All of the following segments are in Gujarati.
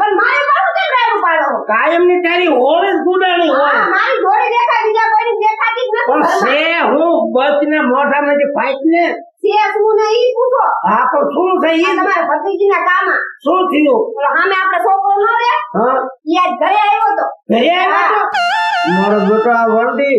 પણ મારે પાછું કેમ રાયડું પાડો? કાયમ ની તારી ઓર જ ગુડાણી હોય. હા, મારી જોડે દેખાય, બીજા કોઈની દેખાતી જ પણ નથી. છે હું બસ ને મોઢામાંથી ફાઈટ ને. છે શું ને ઈ પૂછો. હા તો શું છે આ ઈ? તમારા ભત્રીજીના કામમાં. શું થયું? ઓલો સામે આપણે છોકરો ન રે? હા ઈ આજ ઘરે આવ્યો તો. ઘરે આવ્યો તો? મારો બેટો આ વરડી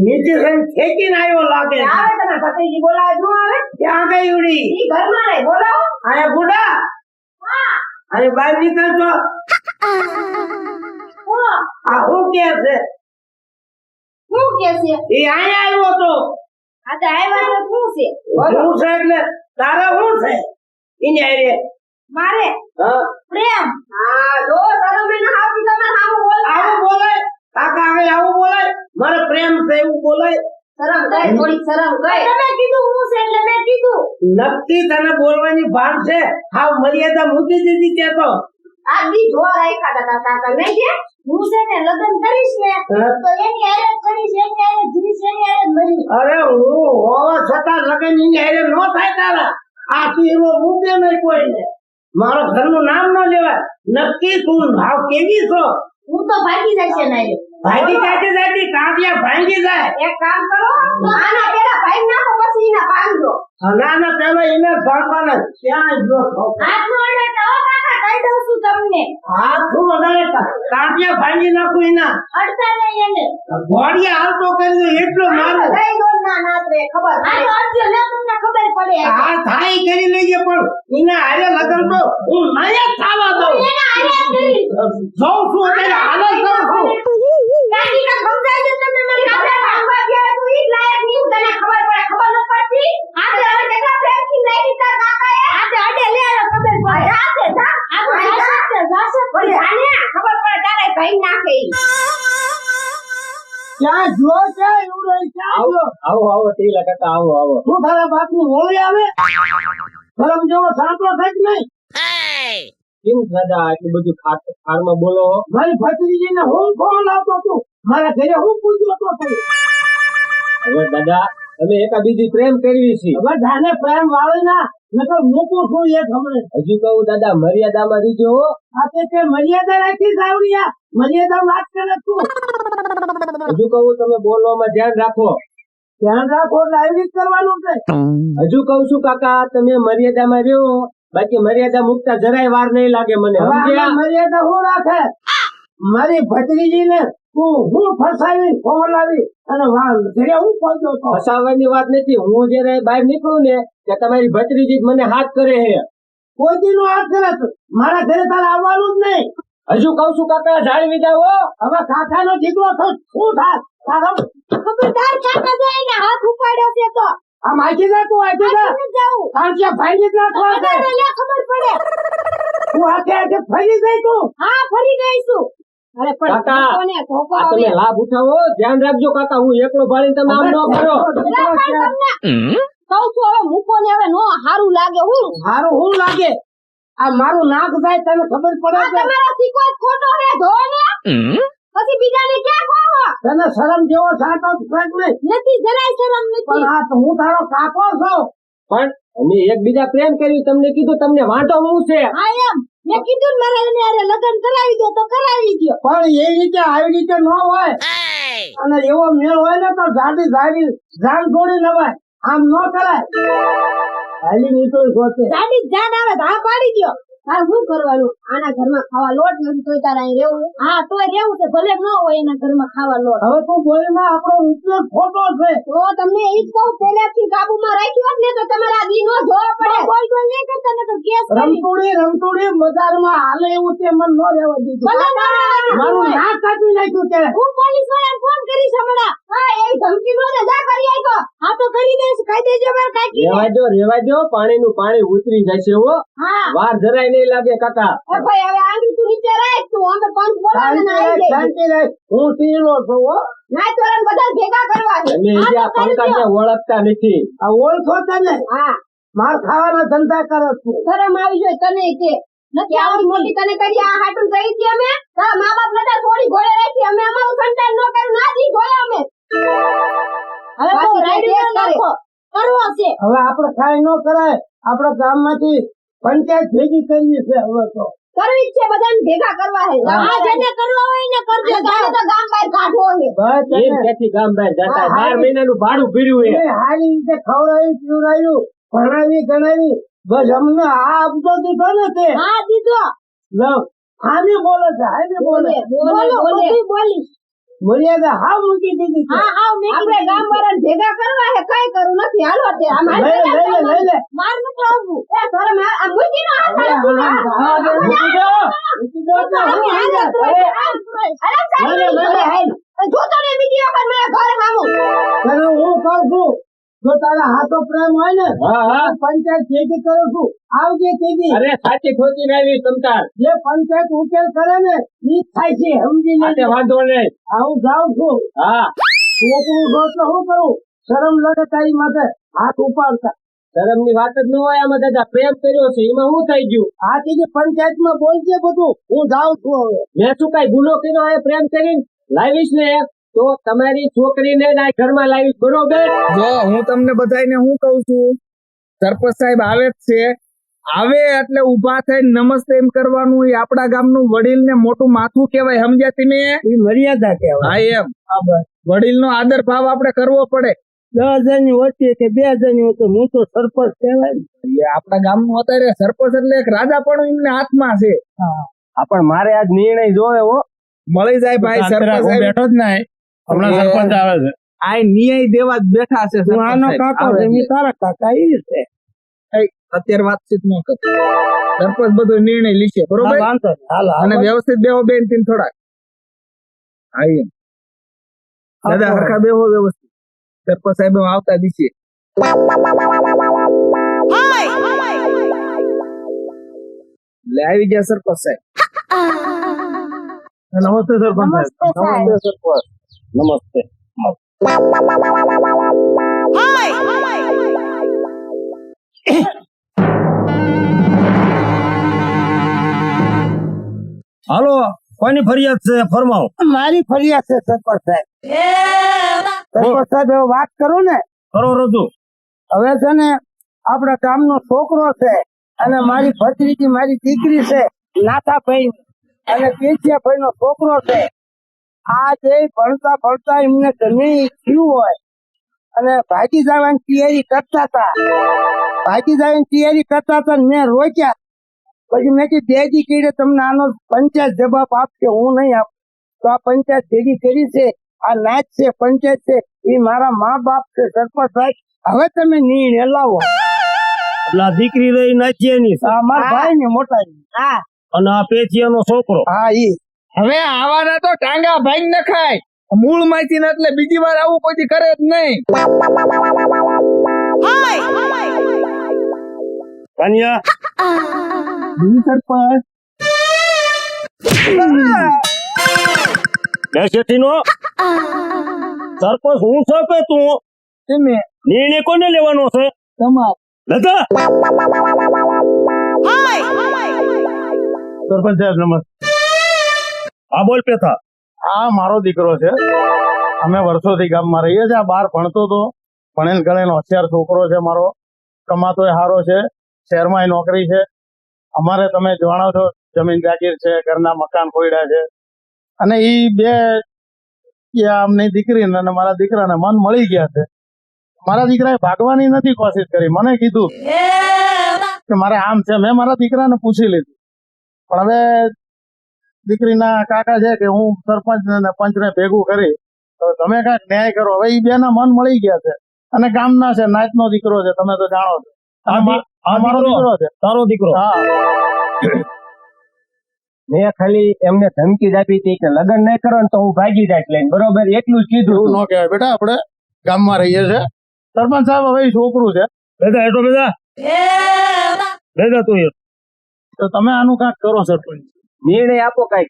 નીચે થઈને ખેંચીને આવ્યો લાગે છે. આવે તમારા ભત્રીજી બોલાવે ન આવે? ક્યાં ગઈ ઉડી? ઈ ઘરમાં રહે, બોલાવો. આયા ગુડા હા. અને બહાર નીકળજો. બોલો. આ શું કે છે? શું કે છે? એ અહીંયા આવ્યો તો. આ તો આવ્યા તો શું છે? બોલો. શું છે એટલે તારે શું છે? ઈને આરે. મારે હા પ્રેમ. હા, જો શરમ એને આવતી તમે સામું બોલતા. આવું બોલાય? કાકા આવે આવું બોલાય? મારે પ્રેમ છે એવું બોલાય? શરમ ગઈ, થોડીક શરમ ગઈ. તમે કીધું હું છે એટલે મેં કીધું. નક્કી તને બોલવાની ભાન છે? હાવ મર્યાદા મૂકી દીધી તે તો. આ દી જોવા રાખ્યા હતા કાકા મેં કે હું છે ને લગ્ન કરીશ ને હા. તો એની હારે જ કરીશ, એની હારે જ જીવીશ, એની હારે જ મરીશ. અરે હું હોવા છતાં લગન ની હારે નો થાય તારા. આ તું એવો મૂકે નહીં કોઈને. મારા ઘરનું નામ ન લેવાય. નક્કી તું હાવ કેવી છો? હું તો ભાગી જશે ને રે. ભાગી જાતી જાતી કાંતિયા ભાંગી જાય. એક કામ કરો, આના પેલા ભાઈ નાખો પછી એના પાંદો. ના ના પેલા એને ભાગવાના ક્યાં જો હાથ નો અડે તો કાકા કહી દઉં છું તમને. હાથ શું વધારે કાંતિયા ભાંગી નાખું એના. અડતા નહીં એને. ઘોડિયા હાલતો કરી દો એટલો મારો. કઈ દોર ના નાત રે ખબર. આ તો અડજો ને તમને ખબર પડે. આ થાય કરી લેજે પણ એના હારે લગન તો હું નહીં થવા દઉં. એના હારે જ કરી. જોઉં છું અત્યારે હાલ જ કરું છું. કાકી કા સમજાય છે તમને મને કાકા ભાગવા ગયા તું ઈ લાયક નહીં તને ખબર પડે ખબર ન પડતી. આજે હવે કેટલા પ્રેમથી લઈ તાર કાકાએ. આજે અડે લે ખબર પડે. જાતે જા. આ જાશે પણ જાને ખબર પડે તારે ભાઈ નાખે ઈ. ક્યાં જો છે એવડો ક્યાં જો? આવો આવો ટીલા કાકા આવો આવો. શું તારા બાપની હોળી આવે? ગરમ જેવો સાંકળો થાય કે નહીં? કેમ દાદા આટલું બધું ખારમાં બોલો? મારી ભત્રીજીને હું ફોન આવતો તું મારા ઘરે હું પૂછ્યો તો તું. હવે દાદા અમે એકાબીજી પ્રેમ કરવી છે. હવે જાને પ્રેમ વાળી ના નકર મૂકું છું એક હમણે. હજુ કહું દાદા મર્યાદામાં રીજો હો. આ તે મર્યાદા રાખી સાવડિયા મર્યાદા વાત કરે તું. હજુ કહું તમે બોલવામાં ધ્યાન રાખો. ધ્યાન રાખો એટલે આવી રીત કરવાનું છે. હજુ કહું છું કાકા તમે મર્યાદામાં રહ્યો બાકી મર્યાદા મુકતા જરાય વાર નહીં લાગે મને. હવે સમજ્યા? આમાં મર્યાદા હું રાખે? મારી ભત્રીજીને હું ફસાવી ફોન આવી અને ઘરે હું પહોંચ્યો તો. ફસાવાની વાત નથી. હું જયારે બહાર નીકળું ને કે તમારી ભત્રીજી જ મને હાથ કરે છે. કોઈ દી નો હાથ કરે છે. મારા ઘરે તારે આવવાનું જ નહીં. હજુ કહું છું કાકા જાળવી જાઓ. હવે કાકાનો દીકરો થયો શું થાય તારો? ખબરદાર કાકા જો એને હાથ ઉપાડ્યો છે તો આ માગી જા તું આજે જા. આને જાઉં. કાંતિયા ભાંગી જ નાખવા છે. ખબર લે ખબર પડે. તું હાથે હાથે ફરી જઈ તું. હા ફરી ગઈશું. અરે પણ કાકા, કોને ધોકો આ તમે લાભ ઉઠાવો. ધ્યાન રાખજો કાકા. હું એકલો ભાળીને તમે આમ ન કરો. કહું છું હવે મૂકો ને હવે નો હારું લાગે હું. મારું શું લાગે? આ મારું નાક જાય તને ખબર પડે આ છે? તમારા શીખો જ ખોટો હે ધો ને પછી બીજાને ક્યાં કહો. તને શરમ જેવો સાટો છે કે નહીં? નથી જરાય શરમ નથી. પણ આ તો હું તારો કાકો છું. પણ અમે એકબીજા પ્રેમ કર્યું તમને કીધું તમને વાંધો હું છે? હા એમ મેં કીધું ને મારા એને હારે લગ્ન કરાવી દો તો કરાવી દો. પણ એ રીતે આવી રીતે ન હોય. અને એવો મેળ હોય ને તો જાડી જાડી જાન છોડી નવાય. આમ ન કરાય. હાલી નીકળી ગોતે. જાડી જાડ આવે તો હા પાડી દો. તારે શું કરવાનું? આના ઘરમાં ખાવા લોટ નથી તોય તારે અહીં રહેવું? હા તોય રહેવું છે ભલે ન હોય એના ઘરમાં ખાવા લોટ. હવે તું બોલીમાં આપણો ઉપયોગ ખોટો છે. તો તમને ઈ જ કહું પહેલાથી કાબુમાં રાખ્યો હોત ને તો તમારે આ દી નો જોવો પડે. બોલ નહીં કરતા ને તો કેસ કરી. રમતુડી બજારમાં હાલે એવું તે મન ન રહેવા દીધું. ભલે ન રહેવાનું. મારું નાક કાઢી નાખ્યું તે. હું પોલીસ વાળાને ફોન કરીશ હમણાં. હા એ ધમકી નો ને જા કરી આઈ તો. હા તો કરી દઈશ કહી દેજો માર કાકી. રેવા દો પાણીનું પાણી ઉતરી જશે હો. હા વાર જરાય નહીં લાગે કાકા. એ ભાઈ હવે આંગળી તું નીચે રાખ તું અમે પાંચ બોલાવે ને આવી જાય. શાંતિ રાખ. હું ટીલો છું હો. ના તોરણ બધા ભેગા કરવા છે. તમે હા, જ્યાં તો કરી પંકજને દ્યો. ઓળખતા નથી. આ ઓળખો તને. હા માર ખાવાના ધંધા કરે છું. શરમ આવી જોઈએ તને કે નથી આવડી મોટી તને કરી આ હાટું કરી હતી અમે તારા મા બાપ નતા થોડી ઘોડે રાખી અમે અમારું સંતાન ન કર્યું નાથી જોયા અમે હવે તો રાઈડિંગ નાખો કરવો છે. હવે આપણે કાંઈ ન કરાય. આપણા ગામમાંથી પંચાયત ભેગી કરવી છે હવે તો. કરવી જ છે ભેગા કરવા હે જેને કરવા હોય ને કરજો તો ગામ બહાર કાઢવો હે બસ એમ ક્યાંથી ગામ બહાર જતા 12 મહિનાનું ભાડું ભર્યું એ હારી રીતે ખવડાવી પીવડાવ્યું ભણાવી ગણાવી બસ અમને આ આપતો દીધો ને તે હા દીધો લવ હારી બોલે છે હારી બોલે બધું બોલીશ મર્યાદા હાવ મૂકી દીધી છે. હા હા મેં આપણે ગામ વાળા ભેગા કરવા હે કઈ કરું નથી હાલો તે આ માર લઈ લે માર નથી આવવું એ સર મે આ મૂકી નો હાથ હા, મૂકી દો. મૂકી દો તો હું હાલે. જો તમે બીજી વખત મારા ઘરે આવો તને હું કહું છું જો તારા હાથો પ્રેમ હોય ને હા હા હું પંચાયત ભેગી કરું છું આવજે ભેગી અરે સાચી ખોટી આવી તમતાર જે પંચાયત ઉકેલ કરે ને ઈ થાય છે સમજી આજે લેજે. વાંધો નહીં આ હું જાઉં છું હા છોકરું દોસ્ત શું કરું શરમ લાગે તારી માથે હાથ ઉપાડતા શરમની વાત જ ન હોય આમાં દાદા પ્રેમ કર્યો છે એમાં શું થઈ ગયું આ કીધી પંચાયતમાં બોલજે બધું હું જાઉં છું હવે મેં શું કઈ ગુનો કર્યો હોય પ્રેમ કરીને લાવીશ ને તો તમારી છોકરીને ના ઘરમાં લાવીશ બરોબર જો હું તમને બધાને હું કહું છું સરપંચ સાહેબ આવે જ છે આવે એટલે ઉભા થઈને નમસ્તે એમ કરવાનું એ આપણા ગામનું વડીલ ને મોટું માથું કહેવાય સમજ્યા તમે એ મર્યાદા કહેવાય હા એમ વડીલ નો આદર ભાવ આપણે કરવો પડે 10 જણની વચ્ચે કે 2 જણની વચ્ચે હું તો સરપંચ કહેવાય ને. એ આપણા ગામનું અત્યારે સરપંચ એટલે એક રાજા પણ એમને હાથમાં છે પણ મારે આજ નિર્ણય જોવે હો મળી જાય ભાઈ સરપંચ સાહેબ બેઠો જ ના હમણાં સરપંચ આવે છે આ ન્યાય દેવા જ બેઠા છે હું આનો સરપંચ કાકો સાહેબ. છે મેં તારા કાકા એ છે અત્યારે વાતચીત ન કરો સરપંચ બધો નિર્ણય લીશે હા, બરોબર વાંધો નહીં. હાલો અને હાલો. વ્યવસ્થિત બેહો બેન તીન થોડાક હા એમ દાદા હરખા બેહો વ્યવસ્થિત સરપંચ સાહેબ આવતા દીશે એટલે આવી ગયા સરપંચ સાહેબ નમસ્તે સરપંચ સાહેબ નમસ્તે સાહેબ નમસ્તે હાલો કોની ફરિયાદ છે ફરમાવો મારી ફરિયાદ છે સરપંચ સાહેબ સરપંચ સાહેબ હવે વાત કરું ને કરો રજૂ હવે છે ને આપણા ગામનો છોકરો છે અને મારી ભત્રીજી મારી દીકરી છે નાથાભાઈ અને કેશિયાભાઈ નો છોકરો છે આ જે ભણતા ભણતા એમને જમીન થયું હોય અને ભાગી જવાની તૈયારી કરતા હતા ને મેં રોક્યા પછી મેં કીધું બેજી કીધે તમને આનો પંચાયત જવાબ આપશે હું નહીં આપું તો આ પંચાયત ભેગી કરી છે આ નાચ છે પંચાયત છે એ મારા મા બાપ છે સરપંચ સાહેબ હવે તમે નિર્ણય લાવો એટલે આ દીકરી રહી નાચિયાની છે આ મારા ભાઈ ને મોટા હા અને આ પેચિયાનો છોકરો હા ઈ હવે આવાના તો ટાંગા ભાઈ ન ખાય મૂળ માંથી એટલે બીજી વાર આવું કોઈ દી કરે જ નહીં કાનિયા સરપંચ બેસેથી નો સરપંચ હું છે કે તું તમે નિર્ણય કોને લેવાનો છે તમાર લતા સરપંચ સાહેબ નમસ્તે હા બોલ પેથા આ મારો દીકરો છે અમે વર્ષોથી ગામમાં રહીએ છીએ. આ બહાર ભણતો હતો, ભણેલ ગણેલ હોશિયાર છોકરો છે મારો, કમાતોય સારો છે, શહેરમાં નોકરી છે. અમારે તમે જાણો છો જમીન જાગીર છે, ઘરના મકાન ખોયડા છે, અને એ બે અમની દીકરીને અને મારા દીકરાને મન મળી ગયા છે. મારા દીકરાએ ભાગવાની નથી કોશિશ કરી. મને કીધું કે મારે આમ છે. મેં મારા દીકરાને પૂછી લીધું, પણ હવે દીકરીના કાકા છે કે હું સરપંચ ને પંચને ભેગું કરી તો તમે કાંઈક ન્યાય કરો. હવે એ બેના મન મળી ગયા છે અને ગામના છે, નાતનો દીકરો છે, તમે તો જાણો છો. આ મારો દીકરો છે. તારો દીકરો? હા. મેં ખાલી એમને ધમકી જ આપી હતી કે લગ્ન નહીં કરો ને તો હું ભાગી જાય લઈને, બરોબર? એટલું જ કીધું. એવું ન કહેવાય બેટા, આપણે ગામમાં રહીએ છીએ. સરપંચ સાહેબ હવે એ છોકરું છે. બેટા હેઠો બેટા બેટા તું હેઠ. તો તમે આનું કાંઈક કરો સરપંચ. નિર્ણય આપો કઈક.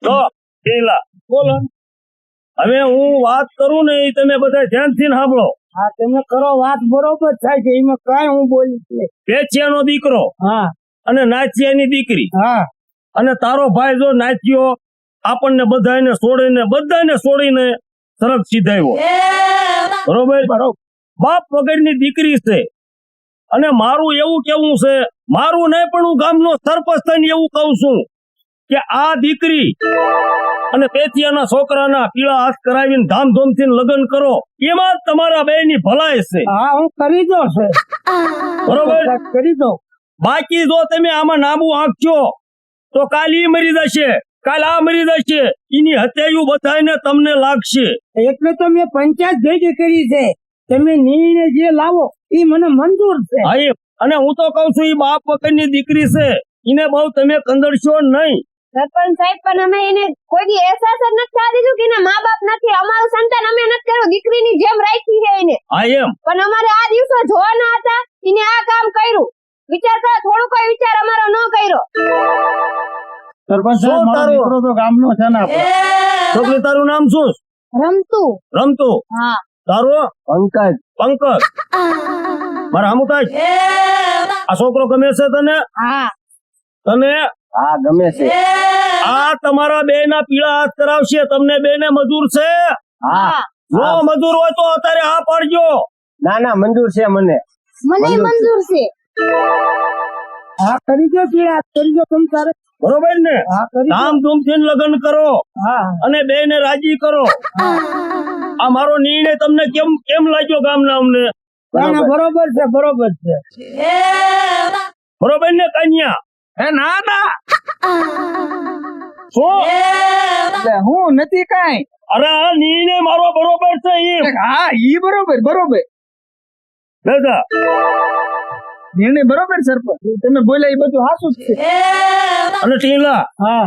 તો પેલા બોલો. હવે હું વાત કરું ને એ તમે બધા ધ્યાનથી સાંભળો. હા તમે કરો વાત, બરોબર થાય છે, એમાં કઈ હું બોલીશ નહીં. પેચિયાનો દીકરો હા અને નાચિયાની દીકરી, હા અને તારો ભાઈ જો નાચ્યો આપણને બધાને છોડીને તરત સીધાવ્યો, બરોબર? બાપ વગરની દીકરી છે, અને મારું એવું કેવું છે મારું નહીં પણ હું ગામનો સરપંચ થઈને એવું કહું છું કે આ દીકરી અને પેથિયાના છોકરાના પીળા હાથ કરાવીને ધામધૂમથી લગ્ન કરો, એમાં જ તમારા બેયની ભલાઈ છે. હા હું કરી દો છે, બરોબર? કરી દો. બાકી જો તમે આમાં નાબુ આંકશો તો કાલ ઈ મરી જશે, કાલ આ મરી જશે, એની હત્યાયું બધાને તમને લાગશે. એટલે તો મેં પંચાયત ભેગી કરી છે, તમે નિર્ણય જે લાવો એ મને મંજૂર છે. હા એમ. અને હું તો કઉ છું ઈ બાપ વગરની દીકરી છે, એને બહુ તમે કંદરશો નહીં. સરપંચ સાહેબ પણ અમે એને કોઈ દી અહેસાસ જ નથી થવા દીધું કે એના મા બાપ નથી, અમારું સંતાન અમે નથી કર્યું, દીકરીની જેમ રાખી છે એને. હા એમ. પણ અમારે આ દિવસો જોવાના હતા, એને આ કામ કર્યું. વિચાર કરો, થોડું કોઈ વિચાર અમારો ન કર્યો. સરપંચ શું સાહેબ, મારો તારું? દીકરો તો ગામનો છે ને આપણો. છોકરી તારું નામ શું છે? રમતું. રમતું. હા. તારું? પંકજ. પંકજ. મારા હમુ થાય. આ છોકરો ગમે છે તને? હા. તને? હા ગમે છે. આ તમારા બે ના પીળા હાથ કરાવશે, તમને બે ને મજૂર છે? હા જો મજૂર હોય તો અત્યારે હા પાડજો. ના ના મંજૂર છે મને. મને મંજૂર છે. હા કરી દો પીળા હાથ કરી દો તમ તારે. બરોબર ને? હા કરી દો. ધામધૂમ થી લગ્ન કરો હા અને બે ને રાજી કરો. આ મારો નિર્ણય તમને કેમ કેમ લાગ્યો ગામના અમને? ના, ના, બરોબર છે બરોબર છે. બરોબર ને કન્યા? હે ના ના શું? એટલે હું નથી કાંઈ. અરે આ નિર્ણય મારો બરોબર છે એમ. હા ઈ બરોબર બરોબર દાદા નિર્ણય બરોબર સરપંચ, તમે બોલ્યા એ બધું હાસું જ છે. અને ટીલા, હા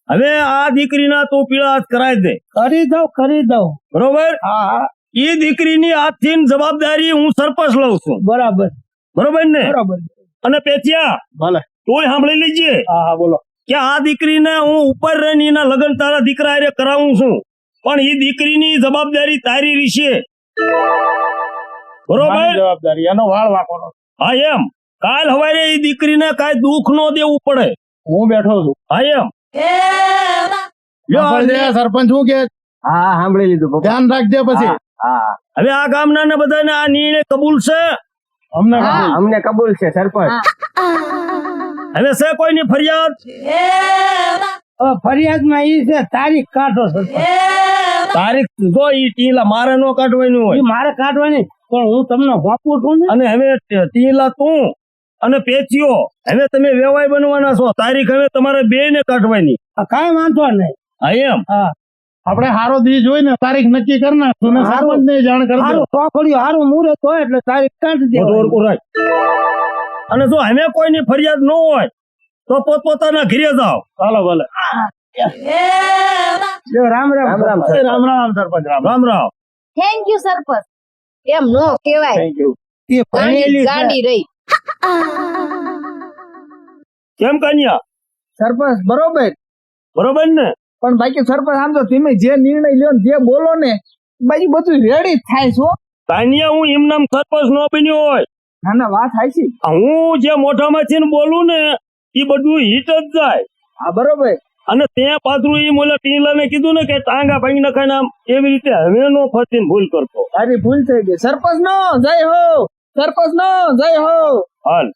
હવે આ દીકરીના તું પીળા હાથ કરાવી દે. કરી દો કરી દો. બરોબર? હા હા એ દીકરીની હાથથી જવાબદારી હું સરપંચ લઉં છું. બરાબર બરોબર ને? બરોબર. અને પેથિયા ભલે. તોય સાંભળી લીજે હા હા બોલો. કે આ દીકરીને હું ઉપર રહીને એના લગ્ન તારા દીકરા હારે કરાવું છું, પણ એ દીકરીની જવાબદારી તારી રહેશે. મારી બરોબર? જવાબદારી એનો વાળ વાંકવાનો. હા એમ. કાલ હવારે એ દીકરીને કાંઈ દુઃખ ન દેવું પડે. હું બેઠો છું. હા એમ. લ્યો આ સાંભળજે, સરપંચ શું કે હા સાંભળી લીધું પપ્પા. ધ્યાન રાખજે પછી. હા હવે આ ગામના ને બધાને આ નિર્ણય કબૂલ છે? અમને હા. કબૂલ. અમને કબૂલ છે સરપંચ. હવે છે કોઈની ફરિયાદ? ફરિયાદમાં ઈ છે તારીખ કાઢો સરપંચ. તારીખ જો ઈ ટીલા મારે નો કાઢવાની ઈ હોય. મારે કાઢવાની પણ હું તમને વાપું છું ને. અને હવે ટીલા તું અને પેચીઓ હવે તમે વેવાય બનવાના છો. તારીખ હવે તમારે બે ને કાઢવાની. કાંઈ વાંધો નહીં. હા એમ. હા આપણે હારો દી જોઈ ને તારીખ નક્કી કરી નાખશું ને હારું. સરપંચ ને જાણ કરજો. હારું ચોકડીઓ હારું મુહૂર્ત હોય એટલે તારીખ કાઢી દે. મોટું ઓળખું રાખ. અને જો હવે કોઈની ફરિયાદ ન હોય તો પોતપોતાના ઘરે જાઓ. ચાલો ભલે. રામ રામ રામ રામ સરપંચ. રામ રામ રામ. થેન્ક યુ સરપંચ. એમ નો કહેવાય. Thank you. એ ભણેલી છે. ગાડી રહી. કેમ કન્યા? સરપંચ બરોબર, બરોબર ને? પણ બાકી સરપંચ આમ તો તમે જે નિર્ણય લ્યો ને જે બોલો ને બાકી બધું રેડી જ થાય છો. કન્યા હું એમનામ સરપંચ નો બન્યો હોય. ના ના વાત હાચી. હું જે મોઢામાંથી ને બોલું ને એ બધું હિટ જ જાય. હા બરોબર. અને ત્યાં પાછું એ મોલા ટીલાને કીધું ને કે ટાંગા ભાંગી નખાય આમ એવી રીતે હવે નો ફરતીને ભૂલ કરતો. તારી ભૂલ થઈ ગઈ. સરપંચ નો જય હો, સરપંચ નો જય હો. હાલ.